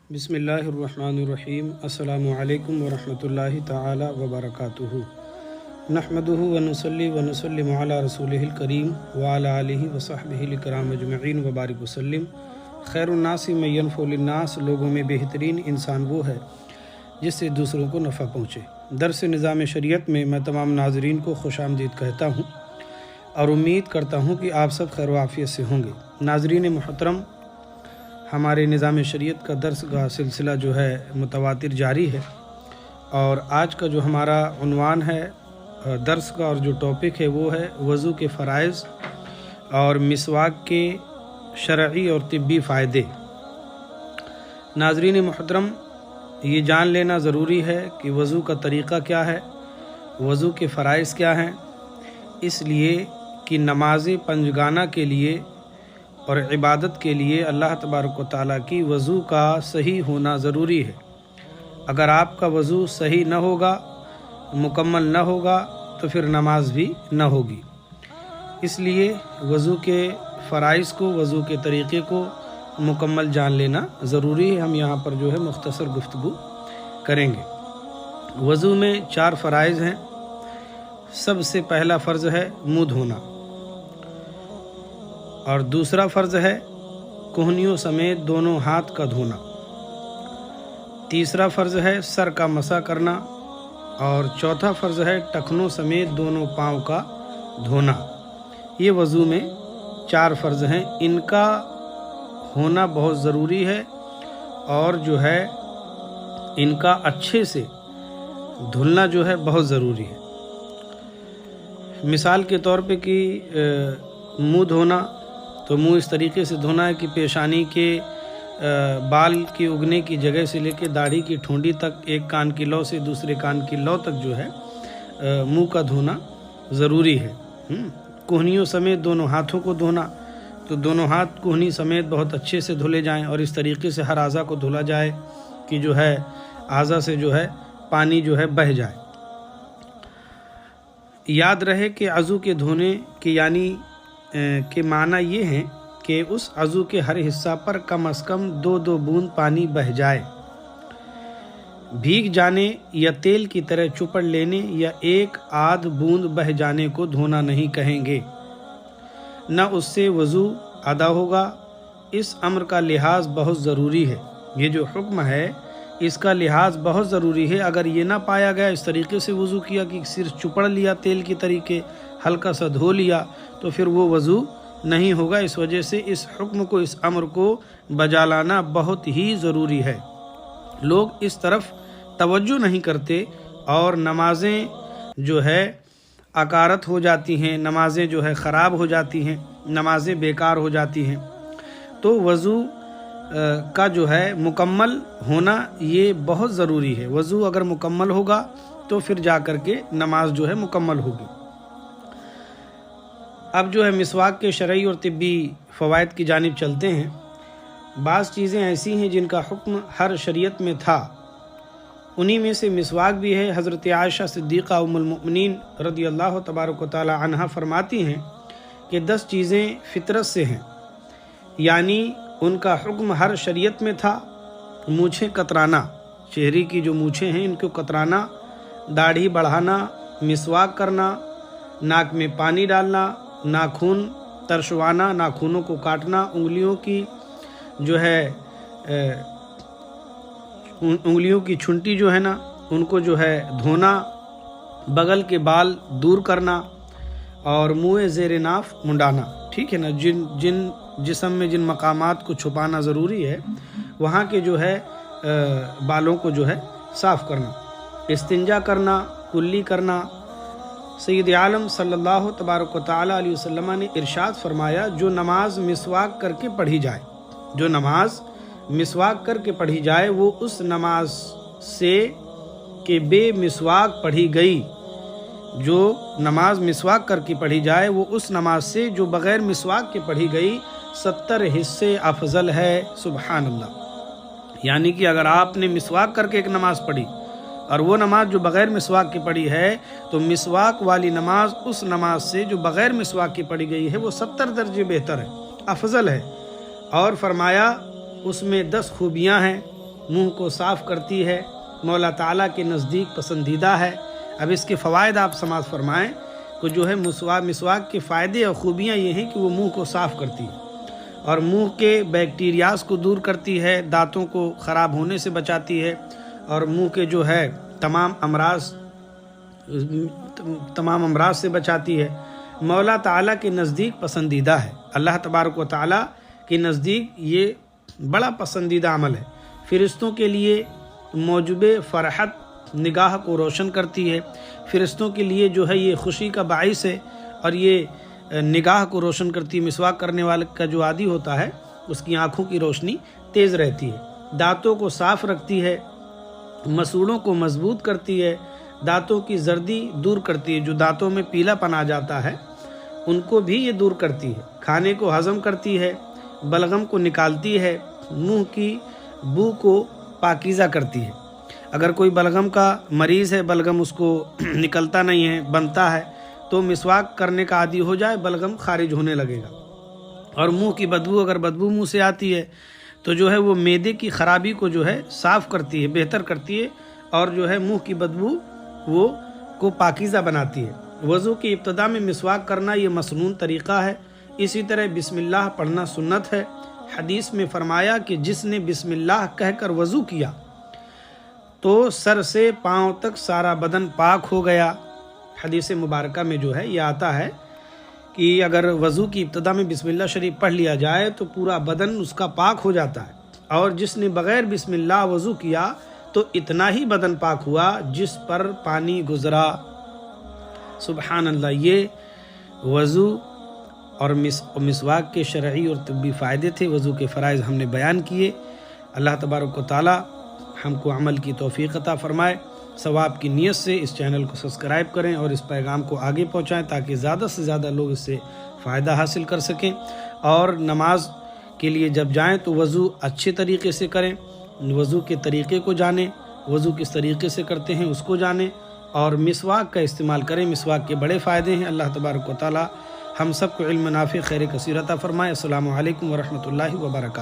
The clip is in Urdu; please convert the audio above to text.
بسم اللہ الرحمن الرحیم۔ السلام علیکم ورحمۃ تعالی وبرکاتہ۔ نحمدہ ونصلی ونسلم علی رسولہ الکریم وعلی آلہ وصحبہ الکرام اجمعین وبارک وسلم۔ خیر الناس من ینفع للناس، لوگوں میں بہترین انسان وہ ہے جس سے دوسروں کو نفع پہنچے۔ درس نظام شریعت میں میں تمام ناظرین کو خوش آمدید کہتا ہوں اور امید کرتا ہوں کہ آپ سب خیر و عافیت سے ہوں گے۔ ناظرین محترم، ہمارے نظام شریعت کا درس کا سلسلہ جو ہے متواتر جاری ہے، اور آج کا جو ہمارا عنوان ہے درس کا اور جو ٹاپک ہے وہ ہے وضو کے فرائض اور مسواک کے شرعی اور طبی فائدے۔ ناظرین محترم، یہ جان لینا ضروری ہے کہ وضو کا طریقہ کیا ہے، وضو کے فرائض کیا ہیں، اس لیے کہ نماز پنجگانہ کے لیے اور عبادت کے لیے اللہ تبارک و تعالیٰ کی وضو کا صحیح ہونا ضروری ہے۔ اگر آپ کا وضو صحیح نہ ہوگا، مکمل نہ ہوگا، تو پھر نماز بھی نہ ہوگی۔ اس لیے وضو کے فرائض کو، وضو کے طریقے کو مکمل جان لینا ضروری ہے۔ ہم یہاں پر جو ہے مختصر گفتگو کریں گے۔ وضو میں 4 فرائض ہیں۔ سب سے پہلا فرض ہے منہ دھونا، اور دوسرا فرض ہے کہنیوں سمیت دونوں ہاتھ کا دھونا، تیسرا فرض ہے سر کا مسح کرنا، اور چوتھا فرض ہے ٹخنوں سمیت دونوں پاؤں کا دھونا۔ یہ وضو میں 4 فرض ہیں، ان کا ہونا بہت ضروری ہے، اور جو ہے ان کا اچھے سے دھلنا جو ہے بہت ضروری ہے۔ مثال کے طور پہ کہ منہ دھونا، تو منہ اس طریقے سے دھونا ہے کہ پیشانی کے بال کے اگنے کی جگہ سے لے کے داڑھی کی ٹھونڈی تک، ایک کان کی لو سے دوسرے کان کی لو تک جو ہے منہ کا دھونا ضروری ہے۔ کوہنیوں سمیت دونوں ہاتھوں کو دھونا، تو دونوں ہاتھ کوہنی سمیت بہت اچھے سے دھلے جائیں، اور اس طریقے سے ہر اعضاء کو دھلا جائے کہ جو ہے اعضاء سے جو ہے پانی جو ہے بہہ جائے۔ یاد رہے کہ عضو کے دھونے کے یعنی کے معنی یہ ہیں کہ اس عضو کے ہر حصہ پر کم از کم 2 بوند پانی بہہ جائے۔ بھیگ جانے یا تیل کی طرح چپڑ لینے یا 1 بوند بہہ جانے کو دھونا نہیں کہیں گے، نہ اس سے وضو ادا ہوگا۔ اس امر کا لحاظ بہت ضروری ہے۔ یہ جو حکم ہے اس کا لحاظ بہت ضروری ہے۔ اگر یہ نہ پایا گیا اس طریقے سے وضو کیا کہ صرف چپڑ لیا تیل کی طریقے، ہلکا سا دھو لیا، تو پھر وہ وضو نہیں ہوگا۔ اس وجہ سے اس حکم کو، اس امر کو بجا لانا بہت ہی ضروری ہے۔ لوگ اس طرف توجہ نہیں کرتے، اور نمازیں جو ہے عکارت ہو جاتی ہیں، نمازیں جو ہے خراب ہو جاتی ہیں، نمازیں بیکار ہو جاتی ہیں۔ تو وضو کا جو ہے مکمل ہونا یہ بہت ضروری ہے۔ وضو اگر مکمل ہوگا تو پھر جا کر کے نماز جو ہے مکمل ہوگی۔ اب جو ہے مسواک کے شرعی اور طبی فوائد کی جانب چلتے ہیں۔ بعض چیزیں ایسی ہیں جن کا حکم ہر شریعت میں تھا، انہی میں سے مسواک بھی ہے۔ حضرت عائشہ صدیقہ ام المؤمنین رضی اللہ تبارک و تعالی عنہا فرماتی ہیں کہ 10 چیزیں فطرت سے ہیں، یعنی ان کا حکم ہر شریعت میں تھا۔ مونچھیں کترانا، چہرے کی جو مونچھیں ہیں ان کو کترانا، داڑھی بڑھانا، مسواک کرنا، ناک میں پانی ڈالنا، ناخن ترشوانا، ناخنوں کو کاٹنا، انگلیوں کی جو ہے انگلیوں کی چھنٹی جو ہے نا ان کو جو ہے دھونا، بغل کے بال دور کرنا، اور منہ زیر ناف منڈانا۔ ٹھیک ہے نا، جن جسم میں جن مقامات کو چھپانا ضروری ہے وہاں کے جو ہے بالوں کو جو ہے صاف کرنا، استنجا کرنا، کلی کرنا۔ سید عالم صلی اللہ تبارک و تعالی علیہ وسلم نے ارشاد فرمایا، جو نماز مسواک کر کے پڑھی جائے، جو نماز مسواک کر کے پڑھی جائے، وہ اس نماز سے کہ بے مسواک پڑھی گئی، جو نماز مسواک کر کے پڑھی جائے وہ اس نماز سے جو بغیر مسواک کے پڑھی گئی 70 حصے افضل ہے۔ سبحان اللہ۔ یعنی کہ اگر آپ نے مسواک کر کے ایک نماز پڑھی اور وہ نماز جو بغیر مسواک کی پڑھی ہے، تو مسواک والی نماز اس نماز سے جو بغیر مسواک کی پڑھی گئی ہے وہ 70 درجے بہتر ہے، افضل ہے۔ اور فرمایا اس میں 10 خوبیاں ہیں، منہ کو صاف کرتی ہے، مولا تعالیٰ کے نزدیک پسندیدہ ہے۔ اب اس کے فوائد آپ سماعت فرمائیں کہ جو ہے مسواک کے فائدے اور خوبیاں یہ ہیں کہ وہ منہ کو صاف کرتی ہے اور منہ کے بیکٹیریاز کو دور کرتی ہے، دانتوں کو خراب ہونے سے بچاتی ہے اور منہ کے جو ہے تمام امراض سے بچاتی ہے۔ مولا تعالیٰ کے نزدیک پسندیدہ ہے، اللہ تبارک و تعالیٰ کے نزدیک یہ بڑا پسندیدہ عمل ہے۔ فرشتوں کے لیے موجب فرحت نگاہ کو روشن کرتی ہے، فرشتوں کے لیے جو ہے یہ خوشی کا باعث ہے اور یہ نگاہ کو روشن کرتی ہے۔ مسواک کرنے والے کا جو عادی ہوتا ہے اس کی آنکھوں کی روشنی تیز رہتی ہے، دانتوں کو صاف رکھتی ہے، مسوڑوں کو مضبوط کرتی ہے، دانتوں کی زردی دور کرتی ہے، جو دانتوں میں پیلا پن آ جاتا ہے ان کو بھی یہ دور کرتی ہے، کھانے کو ہضم کرتی ہے، بلغم کو نکالتی ہے، منہ کی بو کو پاکیزہ کرتی ہے۔ اگر کوئی بلغم کا مریض ہے، بلغم اس کو نکلتا نہیں ہے، بنتا ہے، تو مسواک کرنے کا عادی ہو جائے بلغم خارج ہونے لگے گا۔ اور منہ کی بدبو، اگر بدبو منہ سے آتی ہے تو جو ہے وہ معدے کی خرابی کو جو ہے صاف کرتی ہے، بہتر کرتی ہے اور جو ہے منہ کی بدبو وہ کو پاکیزہ بناتی ہے۔ وضو کی ابتدا میں مسواک کرنا یہ مسنون طریقہ ہے۔ اسی طرح بسم اللہ پڑھنا سنت ہے۔ حدیث میں فرمایا کہ جس نے بسم اللہ کہہ کر وضو کیا تو سر سے پاؤں تک سارا بدن پاک ہو گیا۔ حدیث مبارکہ میں جو ہے یہ آتا ہے کہ اگر وضو کی ابتدا میں بسم اللہ شریف پڑھ لیا جائے تو پورا بدن اس کا پاک ہو جاتا ہے، اور جس نے بغیر بسم اللہ وضو کیا تو اتنا ہی بدن پاک ہوا جس پر پانی گزرا۔ سبحان اللہ۔ یہ وضو اور مسواک کے شرعی اور طبی فائدے تھے، وضو کے فرائض ہم نے بیان کیے۔ اللہ تبارک و تعالی ہم کو عمل کی توفیق عطا فرمائے۔ ثواب کی نیت سے اس چینل کو سبسکرائب کریں اور اس پیغام کو آگے پہنچائیں تاکہ زیادہ سے زیادہ لوگ اس سے فائدہ حاصل کر سکیں۔ اور نماز کے لیے جب جائیں تو وضو اچھے طریقے سے کریں، وضو کے طریقے کو جانیں، وضو کس طریقے سے کرتے ہیں اس کو جانیں، اور مسواک کا استعمال کریں۔ مسواک کے بڑے فائدے ہیں۔ اللہ تبارک و تعالی ہم سب کو علم نافع خیر کثیر عطا فرمائے۔ السلام علیکم ورحمۃ اللہ وبرکاتہ۔